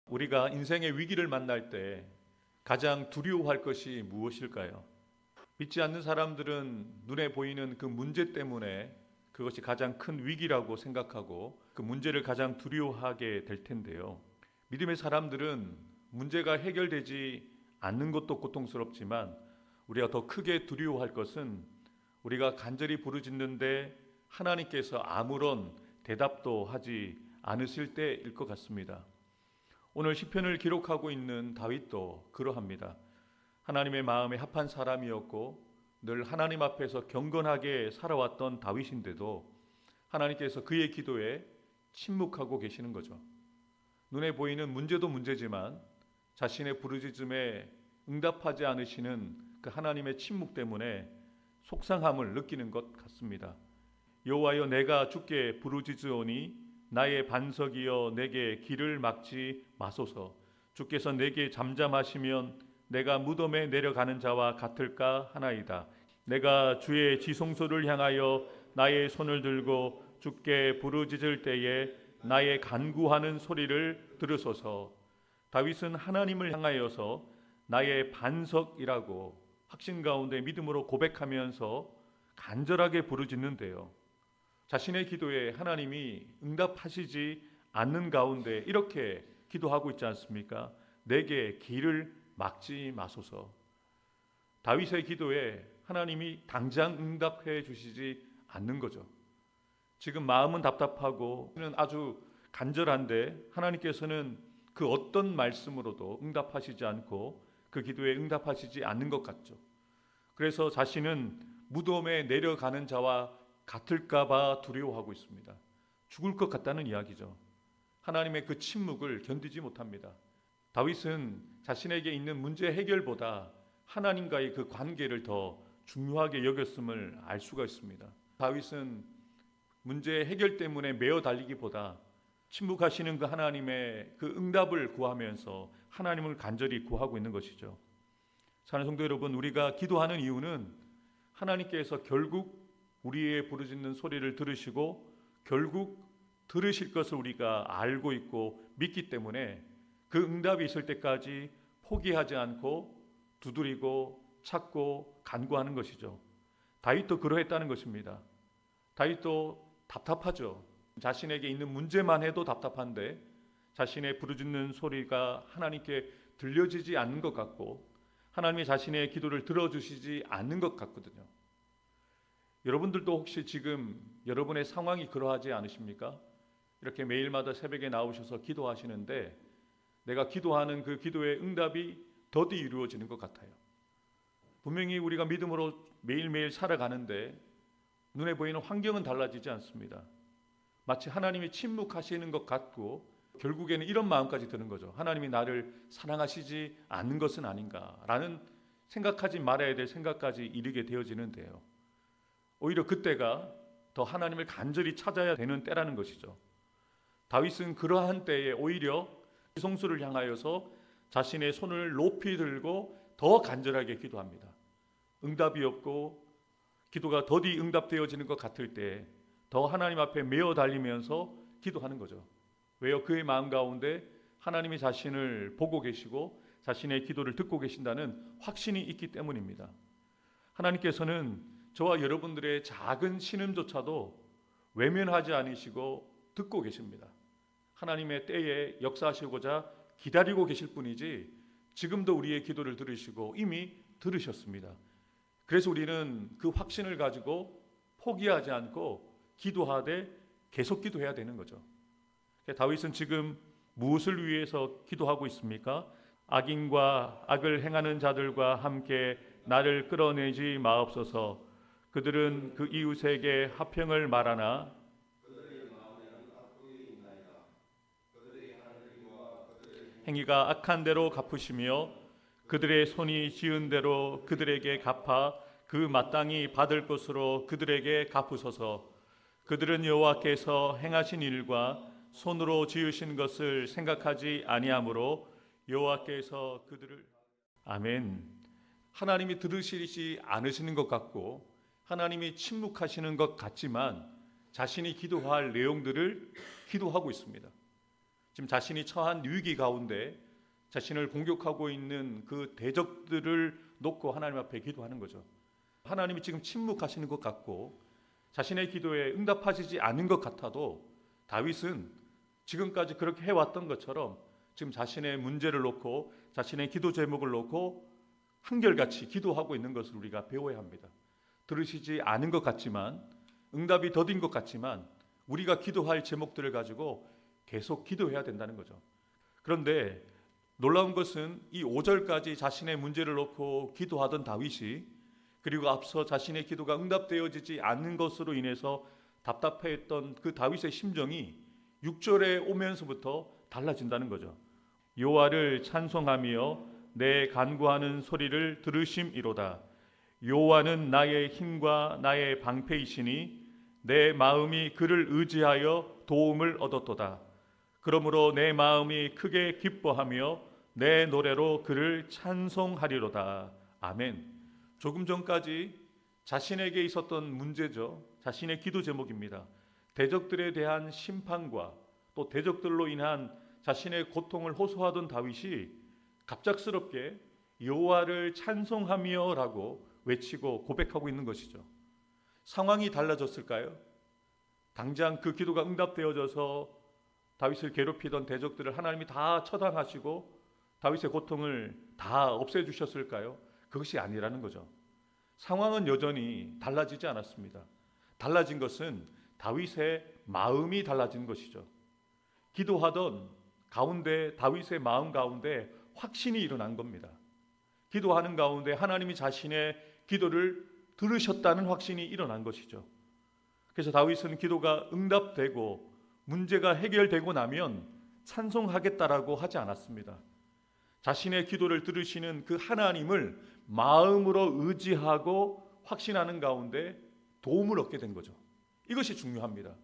우리가 인생의 위기를 만날 때 가장 두려워할 것이 무엇일까요? 믿지 않는 사람들은 눈에 보이는 그 문제 때문에 그것이 가장 큰 위기라고 생각하고 그 문제를 가장 두려워하게 될 텐데요. 믿음의 사람들은 문제가 해결되지 않는 것도 고통스럽지만 우리가 더 크게 두려워할 것은 우리가 간절히 부르짖는데 하나님께서 아무런 대답도 하지 않으실 때일 것 같습니다. 오늘 시편을 기록하고 있는 다윗도 그러합니다. 하나님의 마음에 합한 사람이었고 늘 하나님 앞에서 경건하게 살아왔던 다윗인데도 하나님께서 그의 기도에 침묵하고 계시는 거죠. 눈에 보이는 문제도 문제지만 자신의 부르짖음에 응답하지 않으시는 그 하나님의 침묵 때문에 속상함을 느끼는 것 같습니다. 여호와여, 내가 주께 부르짖으오니 나의 반석이여 내게 길을 막지 마소서. 주께서 내게 잠잠하시면 내가 무덤에 내려가는 자와 같을까 하나이다. 내가 주의 지성소를 향하여 나의 손을 들고 주께 부르짖을 때에 나의 간구하는 소리를 들으소서. 다윗은 하나님을 향하여서 나의 반석이라고 확신 가운데 믿음으로 고백하면서 간절하게 부르짖는데요. 자신의 기도에 하나님이 응답하시지 않는 가운데 이렇게 기도하고 있지 않습니까? 내게 길을 막지 마소서. 다윗의 기도에 하나님이 당장 응답해 주시지 않는 거죠. 지금 마음은 답답하고 아주 간절한데 하나님께서는 그 어떤 말씀으로도 응답하시지 않고 그 기도에 응답하시지 않는 것 같죠. 그래서 자신은 무덤에 내려가는 자와 같을까봐 두려워하고 있습니다. 죽을 것 같다는 이야기죠. 하나님의 그 침묵을 견디지 못합니다. 다윗은 자신에게 있는 문제 해결보다 하나님과의 그 관계를 더 중요하게 여겼음을 알 수가 있습니다. 다윗은 문제 해결 때문에 매어 달리기보다 침묵하시는 그 하나님의 그 응답을 구하면서 하나님을 간절히 구하고 있는 것이죠. 사랑하는 성도 여러분, 우리가 기도하는 이유는 하나님께서 결국 우리의 부르짖는 소리를 들으시고 결국 들으실 것을 우리가 알고 있고 믿기 때문에 그 응답이 있을 때까지 포기하지 않고 두드리고 찾고 간구하는 것이죠. 다윗도 그러했다는 것입니다. 다윗도 답답하죠. 자신에게 있는 문제만 해도 답답한데 자신의 부르짖는 소리가 하나님께 들려지지 않는 것 같고 하나님이 자신의 기도를 들어주시지 않는 것 같거든요. 여러분들도 혹시 지금 여러분의 상황이 그러하지 않으십니까? 이렇게 매일마다 새벽에 나오셔서 기도하시는데 내가 기도하는 그 기도의 응답이 더디 이루어지는 것 같아요. 분명히 우리가 믿음으로 매일매일 살아가는데 눈에 보이는 환경은 달라지지 않습니다. 마치 하나님이 침묵하시는 것 같고 결국에는 이런 마음까지 드는 거죠. 하나님이 나를 사랑하시지 않는 것은 아닌가라는 생각하지 말아야 될 생각까지 이르게 되어지는데요. 오히려 그때가 더 하나님을 간절히 찾아야 되는 때라는 것이죠. 다윗은 그러한 때에 오히려 지성소를 향하여서 자신의 손을 높이 들고 더 간절하게 기도합니다. 응답이 없고 기도가 더디 응답되어지는 것 같을 때 더 하나님 앞에 메어 달리면서 기도하는 거죠. 왜요? 그의 마음 가운데 하나님이 자신을 보고 계시고 자신의 기도를 듣고 계신다는 확신이 있기 때문입니다. 하나님께서는 저와 여러분들의 작은 신음조차도 외면하지 않으시고 듣고 계십니다. 하나님의 때에 역사하시고자 기다리고 계실 뿐이지 지금도 우리의 기도를 들으시고 이미 들으셨습니다. 그래서 우리는 그 확신을 가지고 포기하지 않고 기도하되 계속 기도해야 되는 거죠. 다윗은 지금 무엇을 위해서 기도하고 있습니까? 악인과 악을 행하는 자들과 함께 나를 끌어내지 마옵소서. 그들은 그 이웃에게 화평을 말하나 행위가 악한 대로 갚으시며 그들의 손이 지은 대로 그들에게 갚아 그 마땅히 받을 것으로 그들에게 갚으소서. 그들은 여호와께서 행하신 일과 손으로 지으신 것을 생각하지 아니하므로 여호와께서 그들을 아멘. 하나님이 들으시지 않으시는 것 같고 하나님이 침묵하시는 것 같지만 자신이 기도할 내용들을 기도하고 있습니다. 지금 자신이 처한 위기 가운데 자신을 공격하고 있는 그 대적들을 놓고 하나님 앞에 기도하는 거죠. 하나님이 지금 침묵하시는 것 같고 자신의 기도에 응답하시지 않은 것 같아도 다윗은 지금까지 그렇게 해왔던 것처럼 지금 자신의 문제를 놓고 자신의 기도 제목을 놓고 한결같이 기도하고 있는 것을 우리가 배워야 합니다. 들으시지 않은 것 같지만, 응답이 더딘 것 같지만 우리가 기도할 제목들을 가지고 계속 기도해야 된다는 거죠. 그런데 놀라운 것은 이 5절까지 자신의 문제를 놓고 기도하던 다윗이, 그리고 앞서 자신의 기도가 응답되어지지 않는 것으로 인해서 답답해했던 그 다윗의 심정이 6절에 오면서부터 달라진다는 거죠. 여호와를 찬송하며 내 간구하는 소리를 들으심이로다. 여호와는 나의 힘과 나의 방패이시니 내 마음이 그를 의지하여 도움을 얻었도다. 그러므로 내 마음이 크게 기뻐하며 내 노래로 그를 찬송하리로다. 아멘. 조금 전까지 자신에게 있었던 문제죠. 자신의 기도 제목입니다. 대적들에 대한 심판과 또 대적들로 인한 자신의 고통을 호소하던 다윗이 갑작스럽게 여호와를 찬송하며라고 외치고 고백하고 있는 것이죠. 상황이 달라졌을까요? 당장 그 기도가 응답되어져서 다윗을 괴롭히던 대적들을 하나님이 다 처단하시고 다윗의 고통을 다 없애주셨을까요? 그것이 아니라는 거죠. 상황은 여전히 달라지지 않았습니다. 달라진 것은 다윗의 마음이 달라진 것이죠. 기도하던 가운데 다윗의 마음 가운데 확신이 일어난 겁니다. 기도하는 가운데 하나님이 자신의 기도를 들으셨다는 확신이 일어난 것이죠. 그래서 다윗은 기도가 응답되고 문제가 해결되고 나면 찬송하겠다라고 하지 않았습니다. 자신의 기도를 들으시는 그 하나님을 마음으로 의지하고 확신하는 가운데 도움을 얻게 된 거죠. 이것이 중요합니다.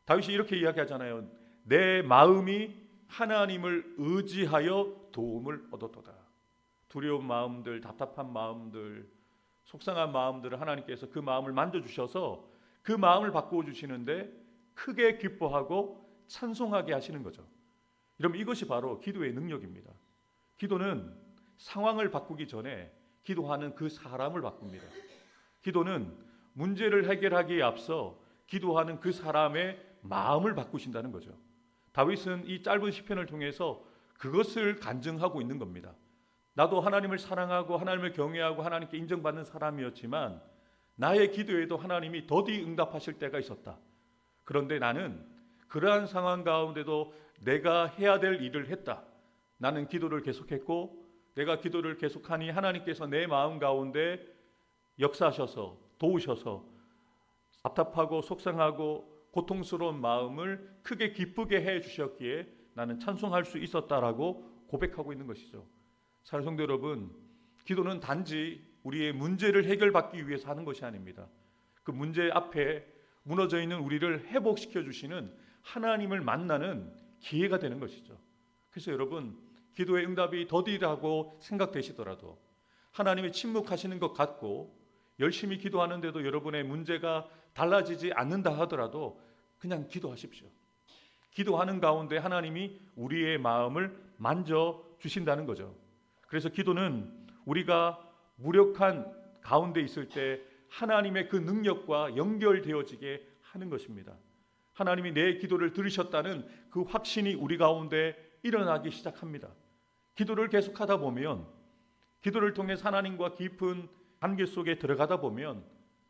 다윗이 이렇게 이야기하잖아요. 내 마음이 하나님을 의지하여 도움을 얻었도다. 두려운 마음들, 답답한 마음들, 속상한 마음들을 하나님께서 그 마음을 만져주셔서 그 마음을 바꾸어 주시는데 크게 기뻐하고 찬송하게 하시는 거죠. 여러분, 이것이 바로 기도의 능력입니다. 기도는 상황을 바꾸기 전에 기도하는 그 사람을 바꿉니다. 기도는 문제를 해결하기에 앞서 기도하는 그 사람의 마음을 바꾸신다는 거죠. 다윗은 이 짧은 시편을 통해서 그것을 간증하고 있는 겁니다. 나도 하나님을 사랑하고 하나님을 경외하고 하나님께 인정받는 사람이었지만 나의 기도에도 하나님이 더디 응답하실 때가 있었다. 그런데 나는 그러한 상황 가운데도 내가 해야 될 일을 했다. 나는 기도를 계속했고 내가 기도를 계속하니 하나님께서 내 마음 가운데 역사하셔서 도우셔서 답답하고 속상하고 고통스러운 마음을 크게 기쁘게 해 주셨기에 나는 찬송할 수 있었다라고 고백하고 있는 것이죠. 사랑하는 성도 여러분, 기도는 단지 우리의 문제를 해결받기 위해서 하는 것이 아닙니다. 그 문제 앞에 무너져 있는 우리를 회복시켜 주시는 하나님을 만나는 기회가 되는 것이죠. 그래서 여러분, 기도의 응답이 더디라고 생각되시더라도 하나님이 침묵하시는 것 같고 열심히 기도하는데도 여러분의 문제가 달라지지 않는다 하더라도 그냥 기도하십시오. 기도하는 가운데 하나님이 우리의 마음을 만져주신다는 거죠. 그래서 기도는 우리가 무력한 가운데 있을 때 하나님의 그 능력과 연결되어지게 하는 것입니다. 하나님이 내 기도를 들으셨다는 그 확신이 우리 가운데 일어나기 시작합니다. 기도를 계속하다 보면, 기도를 통해 하나님과 깊은 관계 속에 들어가다 보면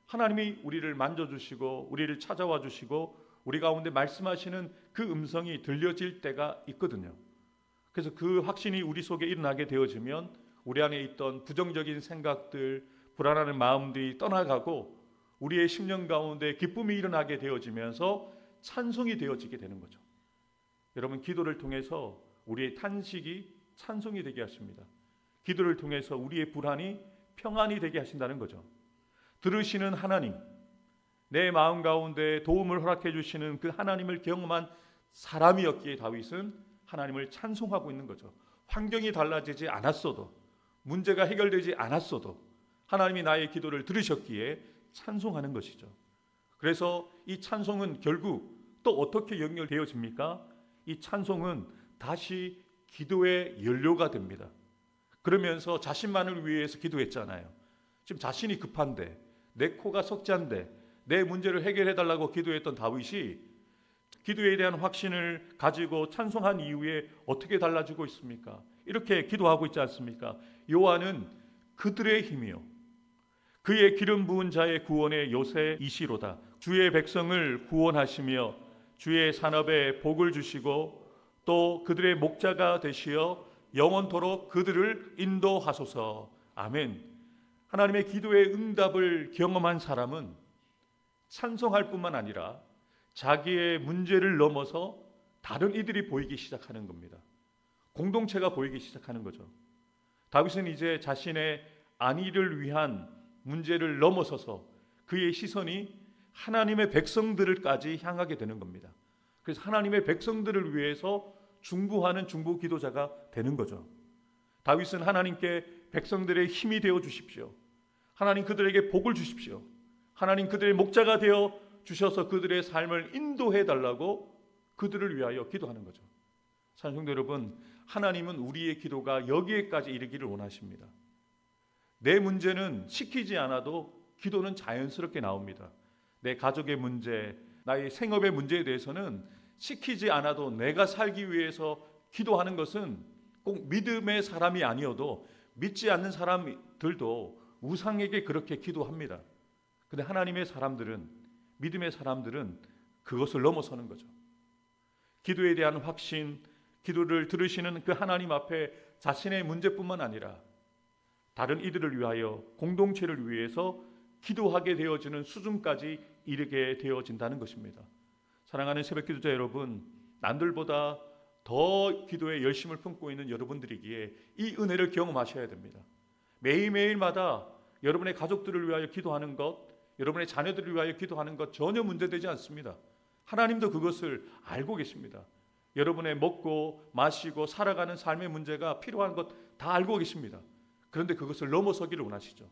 하나님이 우리를 만져주시고 우리를 찾아와 주시고 우리 가운데 말씀하시는 그 음성이 들려질 때가 있거든요. 그래서 그 확신이 우리 속에 일어나게 되어지면 우리 안에 있던 부정적인 생각들, 불안한 마음들이 떠나가고 우리의 심령 가운데 기쁨이 일어나게 되어지면서 찬송이 되어지게 되는 거죠. 여러분, 기도를 통해서 우리의 탄식이 찬송이 되게 하십니다. 기도를 통해서 우리의 불안이 평안이 되게 하신다는 거죠. 들으시는 하나님, 내 마음 가운데 도움을 허락해 주시는 그 하나님을 경험한 사람이었기에 다윗은 하나님을 찬송하고 있는 거죠. 환경이 달라지지 않았어도, 문제가 해결되지 않았어도 하나님이 나의 기도를 들으셨기에 찬송하는 것이죠. 그래서 이 찬송은 결국 또 어떻게 연결되어집니까? 이 찬송은 다시 기도의 연료가 됩니다. 그러면서 자신만을 위해서 기도했잖아요. 지금 자신이 급한데, 내 코가 석잔데 내 문제를 해결해 달라고 기도했던 다윗이 기도에 대한 확신을 가지고 찬송한 이후에 어떻게 달라지고 있습니까? 이렇게 기도하고 있지 않습니까? 여호와는 그들의 힘이요 그의 기름 부은 자의 구원의 요새이시로다. 주의 백성을 구원하시며 주의 산업에 복을 주시고 또 그들의 목자가 되시어 영원토록 그들을 인도하소서. 아멘. 하나님의 기도의 응답을 경험한 사람은 찬송할 뿐만 아니라 자기의 문제를 넘어서 다른 이들이 보이기 시작하는 겁니다. 공동체가 보이기 시작하는 거죠. 다윗은 이제 자신의 안위를 위한 문제를 넘어서서 그의 시선이 하나님의 백성들까지 향하게 되는 겁니다. 그래서 하나님의 백성들을 위해서 중보하는 중보 기도자가 되는 거죠. 다윗은 하나님께 백성들의 힘이 되어 주십시오. 하나님 그들에게 복을 주십시오. 하나님 그들의 목자가 되어 주셔서 그들의 삶을 인도해 달라고 그들을 위하여 기도하는 거죠. 사랑하는 성도 여러분, 하나님은 우리의 기도가 여기에까지 이르기를 원하십니다. 내 문제는 시키지 않아도 기도는 자연스럽게 나옵니다. 내 가족의 문제, 나의 생업의 문제에 대해서는 시키지 않아도 내가 살기 위해서 기도하는 것은 꼭 믿음의 사람이 아니어도 믿지 않는 사람들도 우상에게 그렇게 기도합니다. 근데 하나님의 사람들은, 믿음의 사람들은 그것을 넘어서는 거죠. 기도에 대한 확신, 기도를 들으시는 그 하나님 앞에 자신의 문제뿐만 아니라 다른 이들을 위하여, 공동체를 위해서 기도하게 되어지는 수준까지 이르게 되어진다는 것입니다. 사랑하는 새벽 기도자 여러분, 남들보다 더 기도에 열심을 품고 있는 여러분들이기에 이 은혜를 경험하셔야 됩니다. 매일매일마다 여러분의 가족들을 위하여 기도하는 것, 여러분의 자녀들을 위하여 기도하는 것 전혀 문제되지 않습니다. 하나님도 그것을 알고 계십니다. 여러분의 먹고 마시고 살아가는 삶의 문제가 필요한 것 다 알고 계십니다. 그런데 그것을 넘어서기를 원하시죠.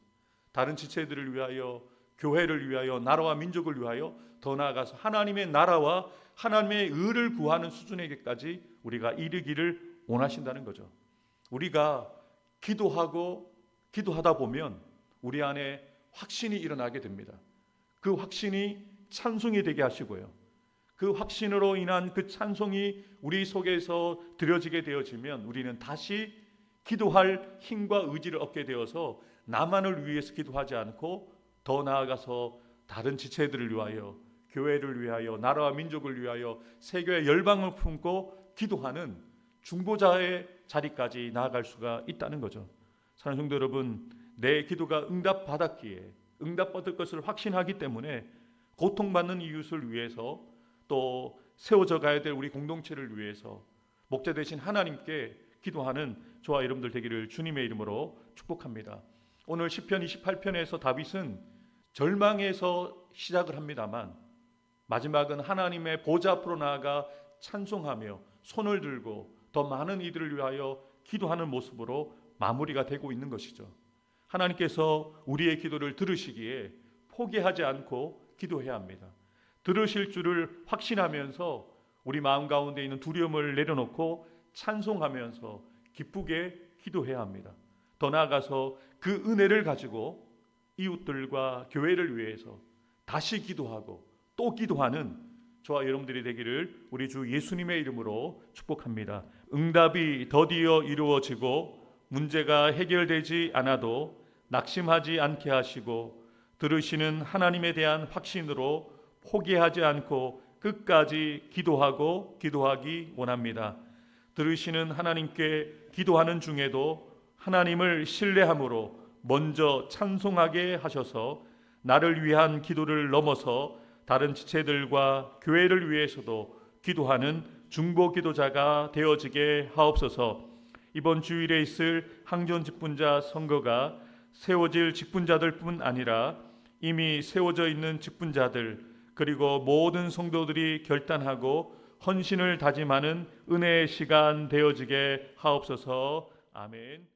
다른 지체들을 위하여, 교회를 위하여, 나라와 민족을 위하여, 더 나아가서 하나님의 나라와 하나님의 의를 구하는 수준에게까지 우리가 이르기를 원하신다는 거죠. 우리가 기도하다 보면 우리 안에 확신이 일어나게 됩니다. 그 확신이 찬송이 되게 하시고요. 그 확신으로 인한 그 찬송이 우리 속에서 드려지게 되어지면 우리는 다시 기도할 힘과 의지를 얻게 되어서 나만을 위해서 기도하지 않고 더 나아가서 다른 지체들을 위하여, 교회를 위하여, 나라와 민족을 위하여, 세계의 열방을 품고 기도하는 중보자의 자리까지 나아갈 수가 있다는 거죠. 사랑하는 성도 여러분, 내 기도가 응답받았기에, 응답받을 것을 확신하기 때문에 고통받는 이웃을 위해서, 또 세워져 가야 될 우리 공동체를 위해서 목자 되신 하나님께 기도하는 저와 여러분들 되기를 주님의 이름으로 축복합니다. 오늘 시편 28편에서 다윗은 절망에서 시작을 합니다만 마지막은 하나님의 보좌 앞으로 나아가 찬송하며 손을 들고 더 많은 이들을 위하여 기도하는 모습으로 마무리가 되고 있는 것이죠. 하나님께서 우리의 기도를 들으시기에 포기하지 않고 기도해야 합니다. 들으실 줄을 확신하면서 우리 마음 가운데 있는 두려움을 내려놓고 찬송하면서 기쁘게 기도해야 합니다. 더 나아가서 그 은혜를 가지고 이웃들과 교회를 위해서 다시 기도하고 또 기도하는 저와 여러분들이 되기를 우리 주 예수님의 이름으로 축복합니다. 응답이 더디어 이루어지고 문제가 해결되지 않아도 낙심하지 않게 하시고 들으시는 하나님에 대한 확신으로 포기하지 않고 끝까지 기도하기 원합니다. 들으시는 하나님께 기도하는 중에도 하나님을 신뢰함으로 먼저 찬송하게 하셔서 나를 위한 기도를 넘어서 다른 지체들과 교회를 위해서도 기도하는 중보 기도자가 되어지게 하옵소서. 이번 주일에 있을 항전 직분자 선거가 세워질 직분자들 뿐 아니라 이미 세워져 있는 직분자들 그리고 모든 성도들이 결단하고 헌신을 다짐하는 은혜의 시간 되어지게 하옵소서. 아멘.